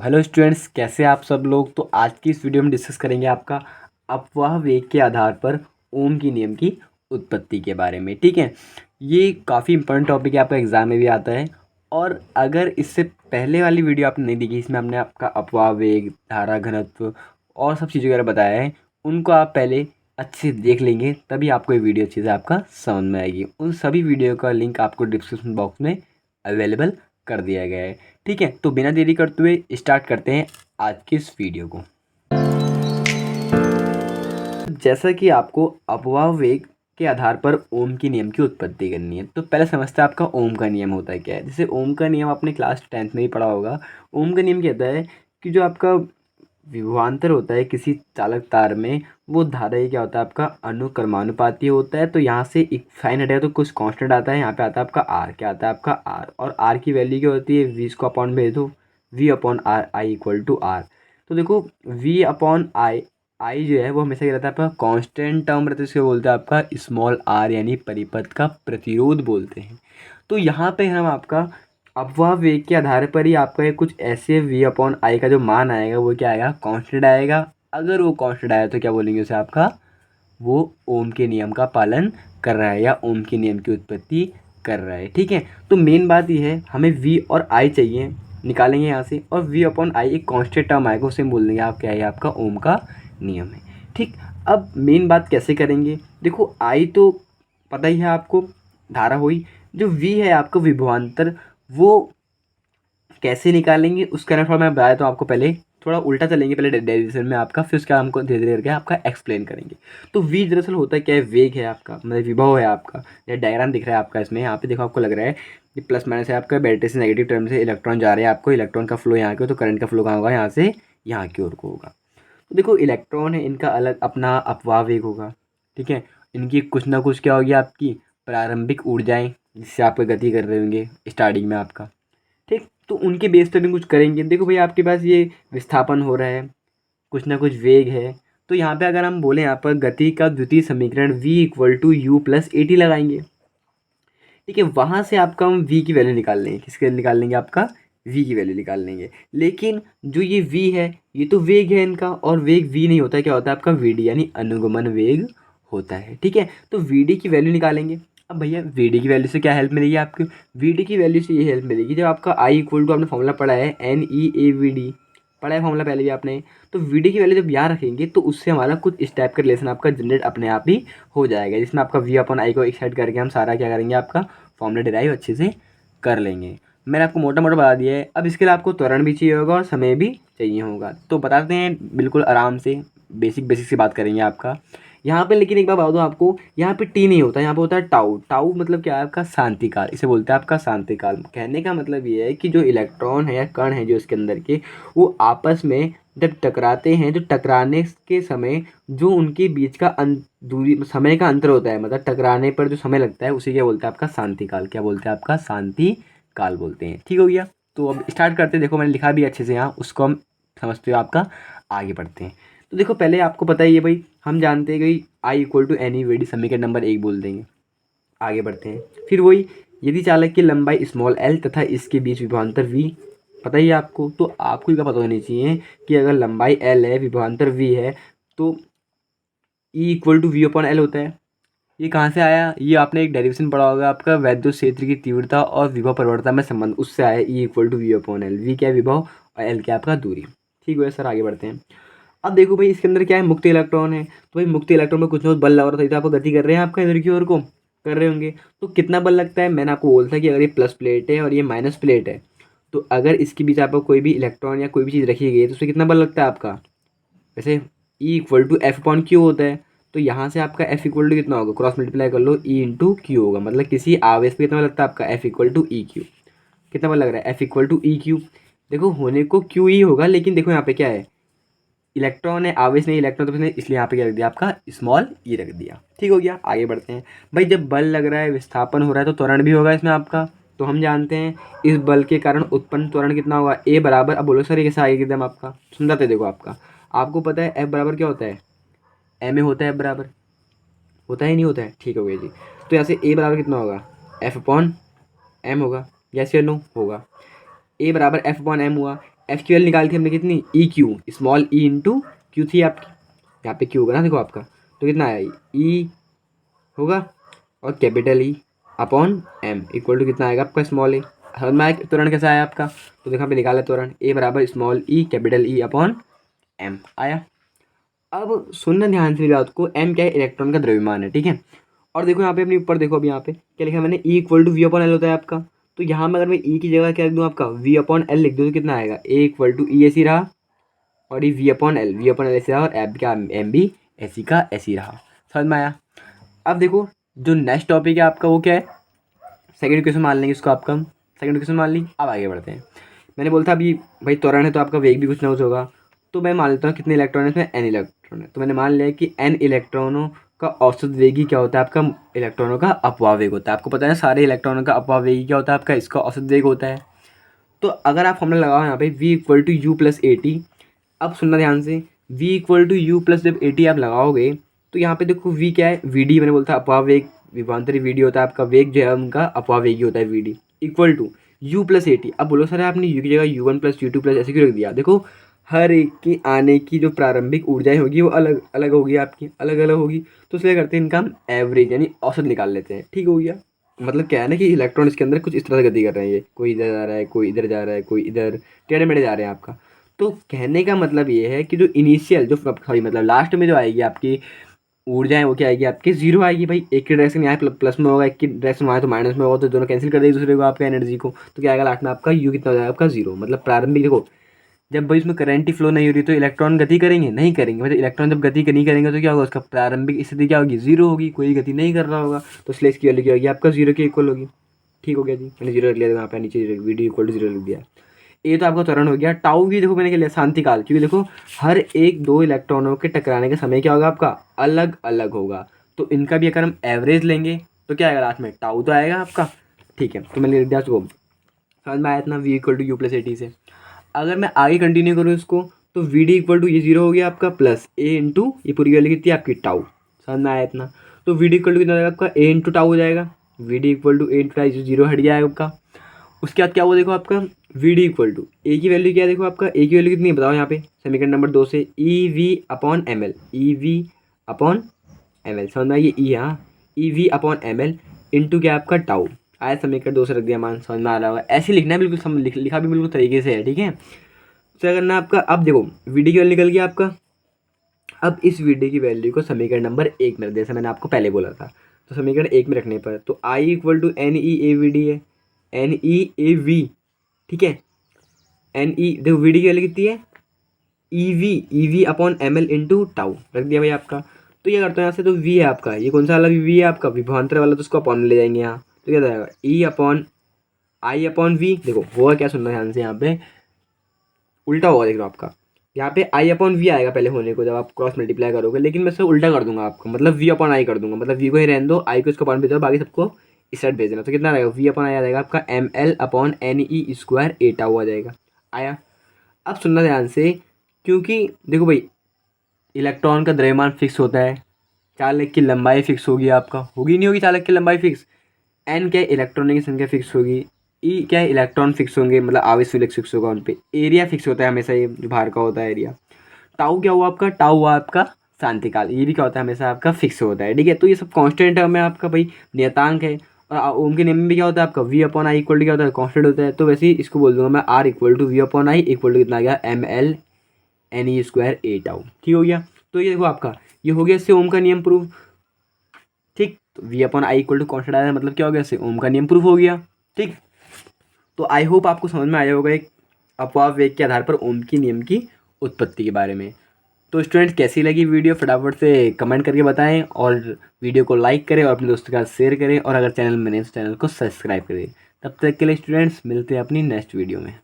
Hello students, कैसे हैं आप सब लोग। तो आज की इस वीडियो में डिस्कस करेंगे आपका अपवाह वेग के आधार पर ओम की नियम की उत्पत्ति के बारे में। ठीक है, ये काफ़ी इंपॉर्टेंट टॉपिक है, आपका एग्जाम में भी आता है। और अगर इससे पहले वाली वीडियो आपने नहीं देखी, इसमें हमने आपका अपवाह वेग, धारा घनत्व और सब चीज़ें वगैरह बताया है, उनको आप पहले अच्छे से देख लेंगे, तभी आपको ये वीडियो अच्छे से आपका समझ में आएगी। उन सभी वीडियो का लिंक आपको डिस्क्रिप्शन बॉक्स में अवेलेबल कर दिया गया है। ठीक है, तो बिना देरी करते हुए स्टार्ट करते हैं आज की इस वीडियो को। जैसा कि आपको अपवाह वेग के आधार पर ओम की नियम की उत्पत्ति करनी है, तो पहले समझते हैं आपका ओम का नियम होता है क्या है। जैसे ओम का नियम आपने क्लास 10th में ही पढ़ा होगा। ओम का नियम कहता है कि जो आपका विभवांतर होता है किसी चालक तार में, वो धारा ही क्या होता है, आपका अनुक्रमानुपाती होता है। तो यहाँ से एक साइन हटेगा तो कुछ कांस्टेंट आता है, यहाँ पे आता है आपका आर। क्या आता है आपका आर, और आर की वैल्यू क्या होती है, वी इसको अपॉन भेज दो, V upon R, I equal to R. तो देखो वी अपॉन आई, आई जो है वो हमेशा क्या रहता है आपका कांस्टेंट टर्म रहता है, इसको बोलते हैं आपका स्मॉल आर, यानी परिपथ का प्रतिरोध बोलते हैं। तो यहाँ पे हम आपका अपवाह वेग के आधार पर ही आपका ये कुछ ऐसे वी अपॉन आई का जो मान आएगा वो क्या आएगा, कांस्टेंट आएगा। अगर वो कांस्टेंट आया तो क्या बोलेंगे उसे, आपका वो ओम के नियम का पालन कर रहा है या ओम के नियम की उत्पत्ति कर रहा है। ठीक है, तो मेन बात ये है, हमें वी और आई चाहिए, निकालेंगे यहाँ से, और वी अपॉन आई एक कांस्टेंट टर्म आएगा, उसे बोल देंगे आप क्या है, आपका ओम का नियम है। ठीक, अब मेन बात कैसे करेंगे। देखो आई तो पता ही है आपको, धारा हुई। जो वी है आपका विभवांतर, वो कैसे निकालेंगे उसका थोड़ा मैं बताया, तो आपको पहले थोड़ा उल्टा चलेंगे, पहले डेरिवेशन में आपका, फिर उसके बाद हमको धीरे धीरे करके आपका एक्सप्लेन करेंगे। तो वी दरअसल होता है क्या है, वेग है आपका, मतलब विभव है आपका। ये डायग्राम दिख रहा है आपका, इसमें यहाँ पे देखो आपको लग रहा है कि प्लस माइनस है आपका, बैटरी से नेगेटिव टर्म से इलेक्ट्रॉन जा रहे हैं आपको, इलेक्ट्रॉन का फ्लो यहाँ के, तो करंट का फ्लो कहाँ होगा, यहाँ से यहाँ की ओर को होगा। तो देखो इलेक्ट्रॉन है, इनका अलग अपना अपवाह वेग होगा। ठीक है, इनकी कुछ ना कुछ क्या होगी, आपकी प्रारंभिक ऊर्जाएं, जिससे आप गति कर रहे होंगे स्टार्टिंग में आपका। ठीक, तो उनके बेस पे भी कुछ करेंगे। देखो भाई आपके पास ये विस्थापन हो रहा है, कुछ ना कुछ वेग है, तो यहाँ पे अगर हम बोले, यहाँ पर गति का द्वितीय समीकरण v equal to U plus A T लगाएंगे। ठीक है, वहाँ से आपका हम v की वैल्यू निकाल लेंगे, किसके निकाल लेंगे, आपका v की वैल्यू निकाल लेंगे। लेकिन जो ये v है, ये तो वेग है इनका, और वेग v नहीं होता है, क्या होता है आपका vd, यानी अनुगमन वेग होता है। ठीक है, तो vd की वैल्यू निकालेंगे। अब भैया vd की वैल्यू से क्या हेल्प मिलेगी आपको, vd की वैल्यू से ये हेल्प मिलेगी, जब आपका i इक्वल टू, आपने फॉर्मूला पढ़ा है NeAVD, पढ़ा है फॉर्मूला पहले भी आपने। तो vd की वैल्यू जब याद रखेंगे तो उससे हमारा कुछ इस टाइप का रिलेशन आपका जनरेट अपने आप ही हो जाएगा, जिसमें आपका v अपॉन आई को एक साइड करके हम सारा क्या करेंगे, आपका फॉर्मूला डिराइव अच्छे से कर लेंगे। मैंने आपको मोटा मोटा बता दिया है। अब इसके लिए आपको त्वरण भी चाहिए होगा और समय भी चाहिए होगा, तो बताते हैं बिल्कुल आराम से, बेसिक बेसिक से बात करेंगे आपका यहाँ पे। लेकिन एक बात बता दूँ आपको, यहाँ पे टी नहीं होता, यहाँ पे होता है टाउ। टाउ मतलब क्या है, आपका शांति काल, इसे बोलते हैं आपका शांति काल। कहने का मतलब ये है कि जो इलेक्ट्रॉन है या कण है जो इसके अंदर के, वो आपस में जब टकराते हैं, तो टकराने के समय जो उनके बीच का दूरी, समय का अंतर होता है, मतलब टकराने पर जो समय लगता है, उसे क्या बोलते हैं, आपका शांति काल। क्या बोलते हैं, आपका शांति काल बोलते हैं। ठीक हो गया, तो अब स्टार्ट करते हैं। देखो मैंने लिखा भी अच्छे से यहाँ, उसको हम समझते हो आपका आगे बढ़ते हैं। तो देखो पहले आपको पता ही है भाई, हम जानते हैं कि I equal to n e v d, समीकरण नंबर 1 बोल देंगे। आगे बढ़ते हैं, फिर वही, यदि चालक की लंबाई स्मॉल एल तथा इसके बीच विभवांतर वी, पता ही है आपको, तो आपको क्या पता होनी चाहिए कि अगर लंबाई एल है, विभवांतर वी है, तो E equal to V upon L होता है। ये कहाँ से आया, ये आपने एक डेरिवेशन पढ़ा होगा, आपका वैद्युत क्षेत्र की तीव्रता और विभव परिवर्तन में संबंध, उससे आया E equal to V upon L. V क्या है, विभव, और एल क्या है, आपका दूरी। ठीक है सर, आगे बढ़ते हैं। अब देखो भाई इसके अंदर क्या है, मुक्त इलेक्ट्रॉन है, तो भाई मुक्त इलेक्ट्रॉन में कुछ ना कुछ बल लग रहा था, तो आपको गति कर रहे हैं आपका, इधर की ओर को कर रहे होंगे। तो कितना बल लगता है, मैंने आपको बोला था कि अगर ये प्लस प्लेट है और ये माइनस प्लेट है, तो अगर इसके बीच आपको कोई भी इलेक्ट्रॉन या कोई भी चीज़ रखी गई है, तो उससे कितना बल लगता है आपका, वैसे E equal to F upon Q होता है। तो यहाँ से आपका एफ इक्वल टू कितना होगा, क्रॉस मल्टीप्लाई कर लो, ई इंटू क्यू होगा, मतलब किसी आवेश पे कितना बल लगता है आपका, F equal to E Q. कितना बल लग रहा है, F equal to E Q. देखो होने को क्यू ही होगा, लेकिन देखो यहाँ पे क्या है, इलेक्ट्रॉन है, आवेश नहीं, इलेक्ट्रॉन तो नहीं, इसलिए यहाँ पे क्या रख दिया, आपका स्मॉल ई रख दिया। ठीक हो गया, आगे बढ़ते हैं। भाई जब बल लग रहा है, विस्थापन हो रहा है, तो त्वरण भी होगा इसमें आपका। तो हम जानते हैं इस बल के कारण उत्पन्न त्वरण कितना होगा, ए बराबर, अब बोलो सर ये कैसे आगे एकदम आपका समझाते, देखो आपका, आपको पता है एफ बराबर क्या होता है, एम ए होता है, एफ बराबर होता है नहीं होता है, ठीक हो गया जी। तो यहाँ से ए बराबर कितना होगा, एफ अपॉन एम होगा, यस या नो होगा। ए बराबर एफ अपॉन एम हुआ। एफ की वैल्यू निकाली थी हमने कितनी, E Q, small E into Q थी आपकी, यहाँ पे क्यू होगा ना देखो आपका, तो कितना आया ई होगा और capital E upon M equal to कितना आएगा आपका स्मॉल ए। समझ में आया त्वरण कैसा आया आपका, तो देखो पे निकाला त्वरण ए बराबर small E capital E upon M आया। अब सुनना ध्यान से मेरी बात को, एम क्या है, इलेक्ट्रॉन का द्रव्यमान है, ठीक है। और देखो यहाँ पे अपने ऊपर देखो, अभी यहाँ पे क्या लिखा है मैंने, E equal to V upon L होता है आपका। तो यहाँ में अगर मैं ई की जगह क्या लिख दूँ आपका, वी अपॉन एल लिख दूँ तो कितना आएगा, ए इक्वल टू ई ऐसी रहा और ये वी अपॉन एल ऐसे रहा और एम का एम भी ऐसी का ऐसी रहा। समझ में आया। अब देखो जो नेक्स्ट टॉपिक है आपका वो क्या है, सेकंड क्वेश्चन मान लेंगे इसको आपका, सेकंड क्वेश्चन मान ली। अब आगे बढ़ते हैं। मैंने बोला था अभी भाई त्वरण है तो आपका वेग भी कुछ ना कुछ होगा, तो मैं मान लेता हूँ कितने इलेक्ट्रॉन है इसमें, एन इलेक्ट्रॉन है। तो मैंने मान लिया कि एन इलेक्ट्रॉनों का औसत वेग ही क्या होता है आपका, इलेक्ट्रॉनों का अपवाह वेग होता है। आपको पता है ना सारे इलेक्ट्रॉनों का अपवाह वेग क्या होता है आपका, इसका औसत वेग होता है। तो अगर आप फॉर्मूला लगाओ यहाँ पे V equal to U plus A T, अब सुनना ध्यान से, v equal to U plus जब ए टी आप लगाओगे तो यहाँ पे देखो v क्या है, वी डी मैंने बोलता है अपवाह वेग, विभवांतरी वी डी होता है आपका, वेग जो है उनका अपवाह वेग ही होता है V D equal to U plus A T. अब बोलो सर आपने u की जगह u1 प्लस u2 प्लस ऐसे क्यों रख दिया, देखो हर एक की आने की जो प्रारंभिक ऊर्जाएं होगी वो अलग अलग होगी, आपकी अलग अलग होगी। तो इसलिए करते हैं इनका हम एवरेज यानी औसत निकाल लेते हैं, ठीक हो गया। मतलब क्या है ना कि इलेक्ट्रॉन इसके अंदर कुछ इस तरह से गति कर रहे हैं, ये कोई इधर जा रहा है, कोई इधर जा रहा है, कोई इधर टेढ़े मेढ़े जा रहे हैं आपका। तो कहने का मतलब ये है कि जो इनिशियल जो सॉरी मतलब लास्ट में जो आएगी आपकी ऊर्जा है वो क्या आएगी आपकी, जीरो आएगी। भाई एक की डायरेक्शन यहाँ प्लस में होगा, एक की डायरेक्शन वहाँ तो माइनस में होगा, तो दोनों कैंसिल कर देगी दूसरे को आपका एनर्जी को। तो क्या आएगा लास्ट में आपका यू कितना हो जाएगा आपका जीरो। मतलब प्रारंभिक देखो जब भाई इसमें करंट ही फ्लो नहीं हो रही तो इलेक्ट्रॉन गति करेंगे नहीं करेंगे, मतलब इलेक्ट्रॉन जब गति नहीं करेंगे तो क्या होगा, उसका प्रारंभिक स्थिति क्या होगी, जीरो होगी, कोई गति नहीं कर रहा होगा। तो इसलिए इसकी वैल्यू क्या होगी आपका जीरो के इक्वल होगी। ठीक हो गया जी, मैंने जीरो रख लिया वहाँ पे नीचे वीडियो इक्वल टू जीरो लिख दिया। ये तो आपका त्वरण हो गया। टाउ भी देखो मैंने क्या लिया, शांति काल, क्योंकि देखो हर एक दो इलेक्ट्रॉनों के टकराने का समय क्या होगा आपका, अलग अलग होगा। तो इनका भी अगर हम एवरेज लेंगे तो क्या आएगा लास्ट में, टाउ तो आएगा आपका। ठीक है, तो मैंने लिख दिया उसको, समझ में आया इतना, V equal to U plus A T से। अगर मैं आगे कंटिन्यू करूँ इसको तो वी डी इक्वल टू ये जीरो हो गया आपका प्लस ए इंटू ये पूरी वैल्यू कितनी है आपकी टाउ। समझ में आया इतना। तो वी डी इक्वल टू कितना हो जाएगा आपका, ए इंटू टाउ हो जाएगा। V D equal to A into tau, zero हट गया है आपका। उसके बाद क्या हुआ देखो आपका, वी डी इक्वल टू ए की वैल्यू क्या है, देखो आपका ए की वैल्यू कितनी है बताओ यहाँ पे समीकरण नंबर 2 से, E V upon M L, E V upon M L. समझ में ये ई, हाँ E V upon M L into क्या आपका टाउ आया, समीकरण 2 से रख दिया मान, समझ में आ रहा होगा। ऐसे लिखना है बिल्कुल, लिखा भी बिल्कुल तरीके से है, ठीक है। तो क्या करना है आपका, अब देखो वी डी की वैल्यू निकल गया आपका। अब इस वी डी की वैल्यू को समीकरण नंबर 1 में रख दिया, जैसे मैंने आपको पहले बोला था। तो समीकरण 1 में रखने पर तो I equal to n e A v d है, एन ई ए वी, ठीक है। एन ई देखो वी डी की वैल्यू कितनी है, E V upon M L into tau रख दिया भाई आपका। तो ये करते हैं यहाँ से, तो वी है आपका, ये कौन सा वाला वी है आपका, विभवांतर वाला, तो उसको अपॉन में ले जाएंगे यहाँ। तो क्या जाएगा E upon I upon V. देखो होगा क्या, सुनना ध्यान से, यहाँ पे उल्टा होगा, देख लो आपका यहाँ पे आई अपॉन वी आएगा पहले होने को जब आप क्रॉस मल्टीप्लाई करोगे, लेकिन मैं इसको उल्टा कर दूंगा आपको, मतलब वी अपॉन आई कर दूंगा, मतलब वी को ही रहने दो, आई को इसको अपॉन भेज दो, बाकी सबको इस साइड भेज देना। तो कितना रहेगा, वी अपॉन आई आ जाएगा आपका m l upon n e square A tau आ जाएगा। आया। अब सुनना ध्यान से, क्योंकि देखो भाई इलेक्ट्रॉन का द्रव्यमान फिक्स होता है, चालक की लंबाई फिक्स होगी आपका, होगी नहीं होगी चालक की लंबाई फिक्स, एन क्या है इलेक्ट्रॉनों की संख्या फिक्स होगी, ई क्या है इलेक्ट्रॉन फिक्स होंगे, मतलब आवेश फिक्स होगा उन पे, एरिया फिक्स होता है हमेशा, ये जो बाहर का होता है एरिया। टाउ क्या हुआ आपका, टाउ हुआ आपका शांतिकाल, ये भी क्या होता है हमेशा आपका फिक्स होता है, ठीक है। तो ये सब कांस्टेंट है आपका भाई, नियतांक है। और ओम के नियम में भी क्या होता है आपका, V upon I equal to क्या होता है, कांस्टेंट होता है। तो वैसे ही इसको बोल दूंगा मैं, R equal to V upon I equal to कितना आ गया, m l n e square A tau. ठीक हो गया। तो ये देखो आपका ये हो गया, इससे ओम का नियम प्रूव, ठीक। तो V upon I equal to constant आया, मतलब क्या हो गया, इससे ओम का नियम प्रूव हो गया, ठीक। तो आई होप आपको समझ में आया होगा एक अपवाह वेग के आधार पर ओम की नियम की उत्पत्ति के बारे में। तो स्टूडेंट्स कैसी लगी वीडियो फटाफट से कमेंट करके बताएं, और वीडियो को लाइक करें और अपने दोस्तों के साथ शेयर करें, और अगर चैनल में नए तो चैनल को सब्सक्राइब करें। तब तक के लिए स्टूडेंट्स मिलते हैं अपनी नेक्स्ट वीडियो में।